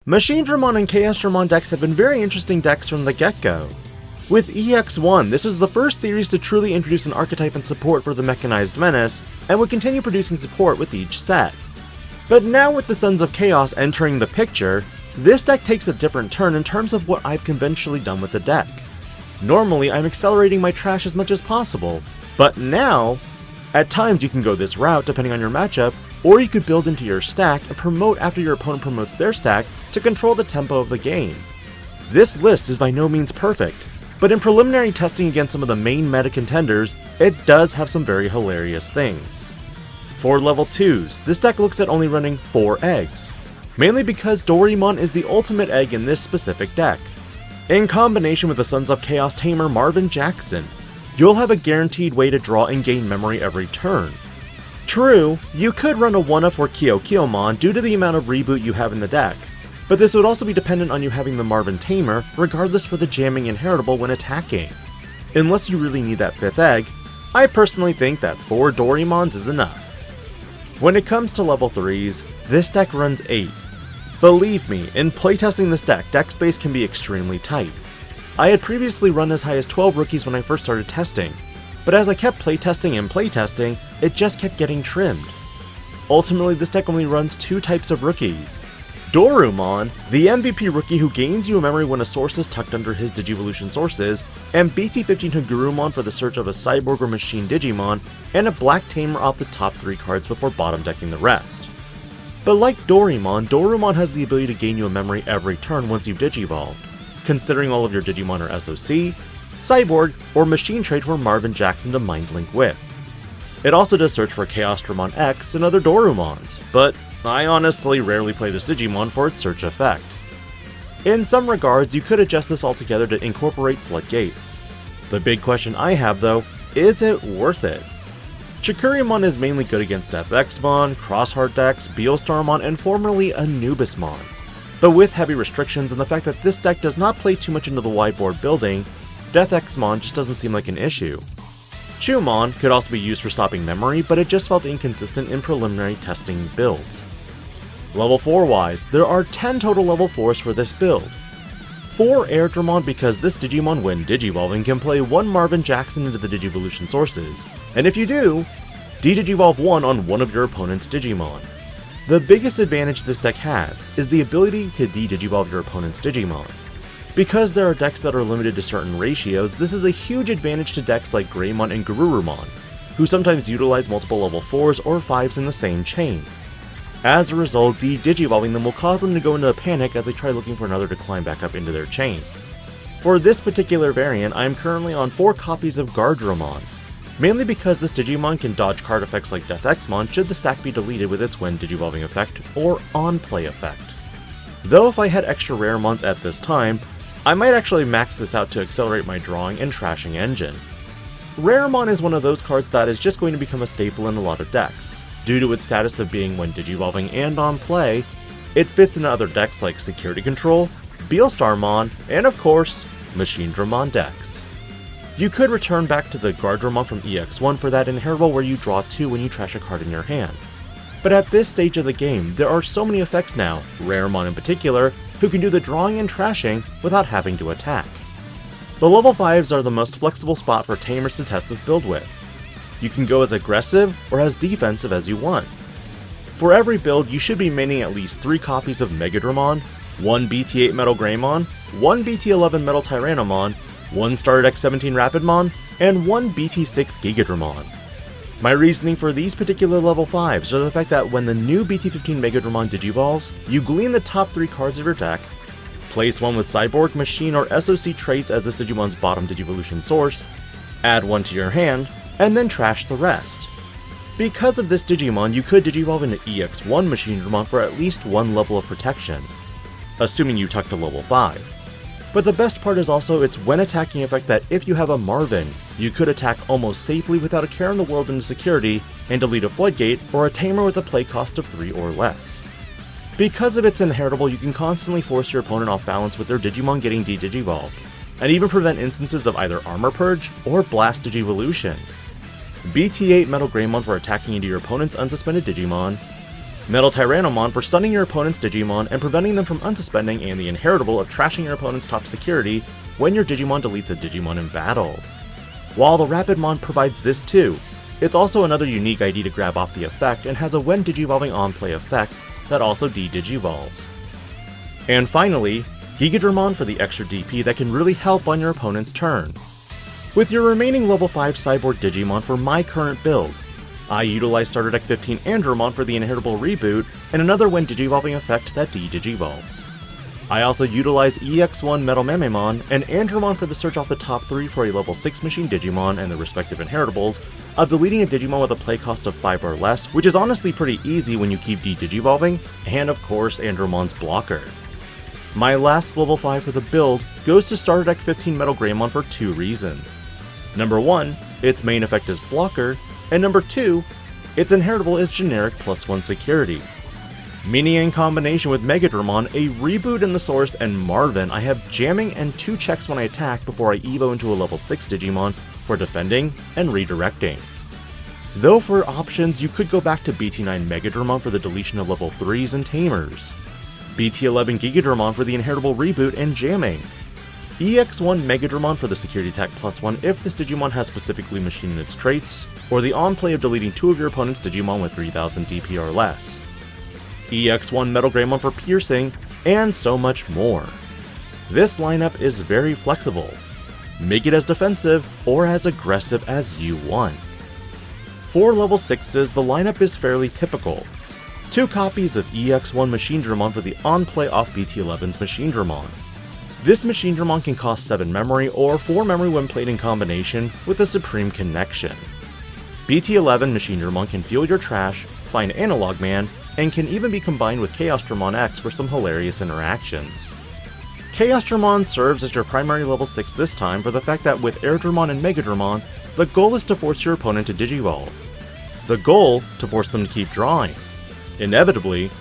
Machinedramon and Chaosdramon decks have been very interesting decks from the get-go. With EX1, this is the first series to truly introduce an archetype and support for the mechanized menace, and would continue producing support with each set. But now with the Sons of Chaos entering the picture, this deck takes a different turn in terms of what I've conventionally done with the deck. Normally, I'm accelerating my trash as much as possible, but now, at times you can go this route depending on your matchup, or you could build into your stack and promote after your opponent promotes their stack to control the tempo of the game. This list is by no means perfect, but in preliminary testing against some of the main meta contenders, it does have some very hilarious things. For level 2s, this deck looks at only running 4 eggs, mainly because Doraemon is the ultimate egg in this specific deck. In combination with the Sons of Chaos tamer Marvin Jackson, you'll have a guaranteed way to draw and gain memory every turn. True, you could run a 1-up for Kyo-Kyomon due to the amount of reboot you have in the deck, but this would also be dependent on you having the Marvin Tamer regardless for the jamming inheritable when attacking. Unless you really need that 5th egg, I personally think that 4 Doraemons is enough. When it comes to level 3s, this deck runs 8. Believe me, in playtesting this deck space can be extremely tight. I had previously run as high as 12 rookies when I first started testing, but as I kept playtesting, it just kept getting trimmed. Ultimately, this deck only runs 2 types of rookies. Dorumon, the MVP rookie who gains you a memory when a source is tucked under his Digivolution sources, and BT15 Hagurumon for the search of a cyborg or machine Digimon, and a black tamer off the top 3 cards before bottom decking the rest. But like Dorumon has the ability to gain you a memory every turn once you've Digivolved, considering all of your Digimon are SOC, Cyborg, or Machine Trade for Marvin Jackson to Mind Link with. It also does search for Chaosdramon X and other Dorumons, but I honestly rarely play this Digimon for its search effect. In some regards, you could adjust this altogether to incorporate floodgates. The big question I have though, is it worth it? Chikurimon is mainly good against DeathXmon, Crossheart decks, Beostarmon, and formerly Anubismon. But with heavy restrictions and the fact that this deck does not play too much into the wideboard building, DeathXmon just doesn't seem like an issue. Chumon could also be used for stopping memory, but it just felt inconsistent in preliminary testing builds. Level 4 wise, there are 10 total level 4s for this build. 4 Airdramon because this Digimon when Digivolving can play 1 Marvin Jackson into the Digivolution sources, and if you do, de-digivolve 1 on one of your opponent's Digimon. The biggest advantage this deck has is the ability to de-digivolve your opponent's Digimon. Because there are decks that are limited to certain ratios, this is a huge advantage to decks like Greymon and Garurumon, who sometimes utilize multiple level 4s or 5s in the same chain. As a result, de-digivolving them will cause them to go into a panic as they try looking for another to climb back up into their chain. For this particular variant, I am currently on 4 copies of Guardramon, mainly because this Digimon can dodge card effects like DeathXmon should the stack be deleted with its when Digivolving effect or on-play effect. Though if I had extra Raremons at this time, I might actually max this out to accelerate my drawing and trashing engine. Raremon is one of those cards that is just going to become a staple in a lot of decks. Due to its status of being when Digivolving and on play, it fits in other decks like Security Control, Beostarmon, and of course, Machinedramon decks. You could return back to the Guardramon from EX1 for that inheritable where you draw 2 when you trash a card in your hand. But at this stage of the game, there are so many effects now, Raremon in particular, who can do the drawing and trashing without having to attack. The level 5s are the most flexible spot for tamers to test this build with. You can go as aggressive or as defensive as you want. For every build, you should be maining at least 3 copies of Megadramon, 1 BT8 Metal Greymon, 1 BT11 Metal Tyrannomon, 1 Starter X17 Rapidmon, and 1 BT6 Gigadramon. My reasoning for these particular level 5s are the fact that when the new BT15 Megadramon digivolves, you glean the top 3 cards of your deck, place 1 with Cyborg, Machine, or SOC traits as this Digimon's bottom Digivolution source, add 1 to your hand, and then trash the rest. Because of this Digimon, you could Digivolve into EX1 Machinedramon for at least 1 level of protection, assuming you tuck to level 5. But the best part is also its when attacking effect that if you have a Marvin, you could attack almost safely without a care in the world into security and delete a Floodgate or a Tamer with a play cost of 3 or less. Because of its inheritable, you can constantly force your opponent off balance with their Digimon getting de-digivolved, and even prevent instances of either Armor Purge or Blast Digivolution. BT8 Metal Greymon for attacking into your opponent's unsuspended Digimon, Metal Tyrannomon for stunning your opponent's Digimon and preventing them from unsuspending, and the inheritable of trashing your opponent's top security when your Digimon deletes a Digimon in battle. While the Rapidmon provides this too, it's also another unique ID to grab off the effect and has a when digivolving on-play effect that also de-digivolves. And finally, Gigadramon for the extra DP that can really help on your opponent's turn. With your remaining level 5 Cyborg Digimon for my current build, I utilize Starter Deck 15 Airdramon for the inheritable reboot and another when digivolving effect that de-digivolves. I also utilize EX1 Metal Mamemon and Airdramon for the search off the top 3 for a level 6 machine Digimon and the respective inheritables of deleting a Digimon with a play cost of 5 or less, which is honestly pretty easy when you keep de-digivolving, and of course Airdramon's blocker. My last level 5 for the build goes to Starter Deck 15 Metal Greymon for 2 reasons. Number 1, its main effect is blocker, and number 2, its inheritable is generic +1 security. Meaning in combination with Megadramon, a reboot in the source, and Marvin, I have jamming and 2 checks when I attack before I evo into a level 6 Digimon for defending and redirecting. Though for options, you could go back to BT9 Megadramon for the deletion of level 3s and Tamers, BT11 Gigadramon for the inheritable reboot and jamming, EX1 Megadramon for the security attack +1 if this Digimon has specifically machined its traits, or the on-play of deleting 2 of your opponent's Digimon with 3000 DP or less, EX1 Metal Greymon for piercing, and so much more. This lineup is very flexible. Make it as defensive or as aggressive as you want. For level 6s, the lineup is fairly typical. 2 copies of EX1 Machinedramon for the on-play off BT11's Machinedramon. This Machinedramon can cost 7 memory or 4 memory when played in combination with a Supreme Connection. BT11 Machinedramon can fuel your trash, find Analogman, and can even be combined with Chaosdramon X for some hilarious interactions. Chaosdramon serves as your primary level 6 this time for the fact that with Airdramon and Megadramon, the goal is to force your opponent to digivolve. The goal to force them to keep drawing. Inevitably,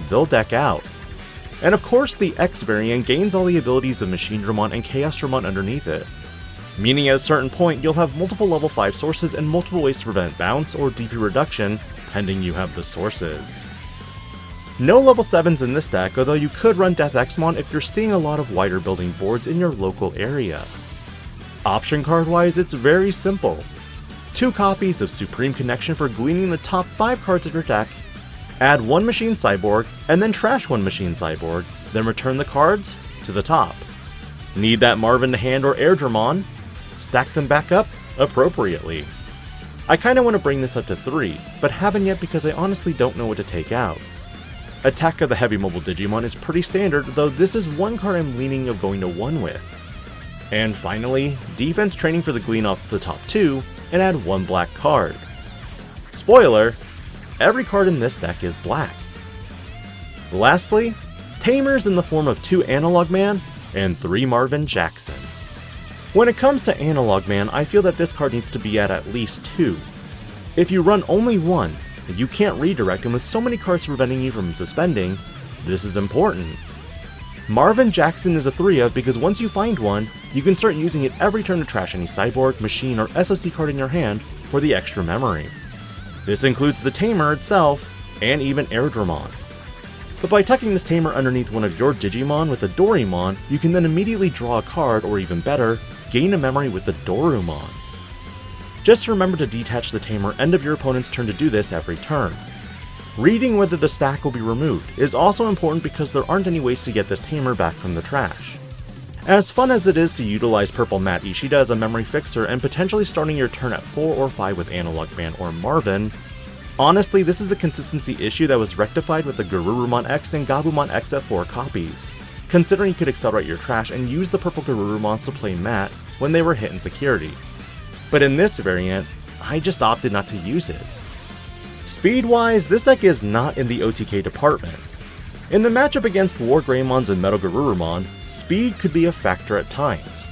they'll deck out. And of course the X variant gains all the abilities of Machinedramon and Chaosdramon underneath it, meaning at a certain point you'll have multiple level 5 sources and multiple ways to prevent bounce or DP reduction, pending you have the sources. No level 7s in this deck, although you could run Death Xmon if you're seeing a lot of wider building boards in your local area. Option card wise, it's very simple. 2 copies of Supreme Connection for gleaning the top 5 cards of your deck, add 1 Machine Cyborg, and then trash 1 Machine Cyborg, then return the cards to the top. Need that Marvin to hand or Airdramon? Stack them back up appropriately. I kinda want to bring this up to 3, but haven't yet because I honestly don't know what to take out. Attack of the Heavy Mobile Digimon is pretty standard, though this is one card I'm leaning of going to 1 with. And finally, defense training for the glean off the top 2, and add 1 black card. Spoiler, every card in this deck is black. Lastly, Tamers in the form of 2 Analogman and 3 Marvin Jackson. When it comes to Analogman, I feel that this card needs to be at least 2. If you run only 1, you can't redirect, and with so many cards preventing you from suspending, this is important. Marvin Jackson is a 3 of because once you find one, you can start using it every turn to trash any Cyborg, Machine, or SOC card in your hand for the extra memory. This includes the Tamer itself, and even Airdramon. But by tucking this Tamer underneath one of your Digimon with a Dorymon, you can then immediately draw a card, or even better, gain a memory with the Dorumon. Just remember to detach the Tamer end of your opponent's turn to do this every turn. Reading whether the stack will be removed is also important because there aren't any ways to get this Tamer back from the trash. As fun as it is to utilize Purple Matte Ishida as a memory fixer and potentially starting your turn at 4 or 5 with Analogman or Marvin, honestly this is a consistency issue that was rectified with the Garurumon X and Gabumon X at 4 copies, considering you could accelerate your trash and use the purple Garurumons to play Matte when they were hit in security. But in this variant, I just opted not to use it. Speed-wise, this deck is not in the OTK department. In the matchup against War Greymons and Metal Garurumon, speed could be a factor at times.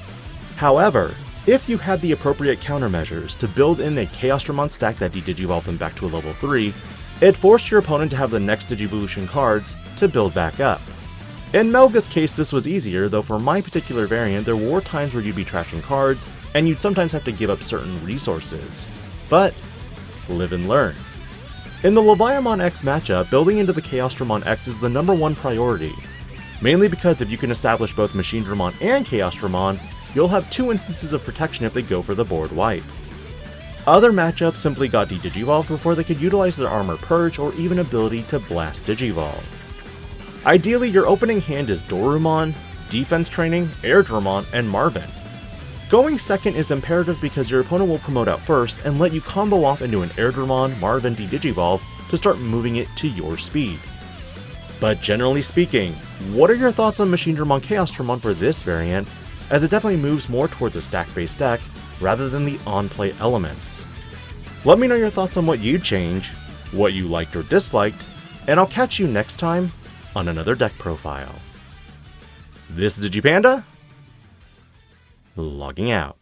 However, if you had the appropriate countermeasures to build in a Chaosdramon stack that de-digivolved them back to a level 3, it forced your opponent to have the next Digivolution cards to build back up. In Melga's case this was easier, though for my particular variant there were times where you'd be trashing cards, and you'd sometimes have to give up certain resources. But live and learn. In the Leviamon X matchup, building into the Chaosdramon X is the #1 priority, mainly because if you can establish both Machinedramon and Chaosdramon, you'll have 2 instances of protection if they go for the board wipe. Other matchups simply got de-digivolved before they could utilize their armor purge or even ability to blast digivolve. Ideally, your opening hand is Dorumon, defense training, airdramon, and Marvin. Going second is imperative because your opponent will promote out first and let you combo off into an airdramon, Marvin, de-digivolve to start moving it to your speed. But generally speaking, what are your thoughts on Machinedramon Chaosdramon for this variant, as it definitely moves more towards a stack-based deck rather than the on-play elements? Let me know your thoughts on what you'd change, what you liked or disliked, and I'll catch you next time on another deck profile. This is DIGI-PANDA, logging out.